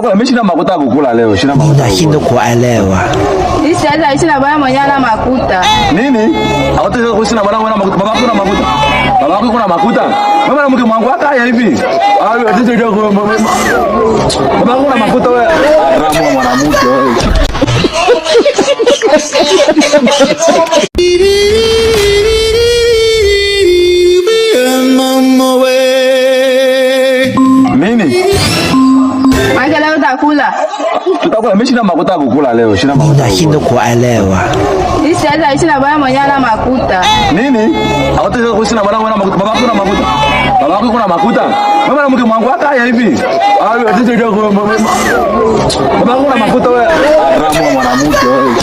Tutakuwa mimi makuta kukula leo, sina makuta. Nashindwa kuelewa. Sasa sina bwana mwenye ana makuta. Nini? Hawataka kusina bwana mwenye makuta. Baba kuna makuta. Baba kuna makuta. Mama na mke wangu hata hivi. Ayo tete ndio baba kuna makuta wewe. Ramu mwanamke wewe. Nini? Mangala utakula. Tutakuwa mimi sina makuta kukula leo, sina makuta. Nashindwa kuelewa. Sasa sina bwana mwenye ana makuta. Nini? Hawataka kusina bwana mwenye makuta. Baba kuna makuta. Baba kuna makuta. Mama na mke wangu hata hivi. Ayo tete ndio baba kuna makuta wewe. Ramu mwanamke wewe.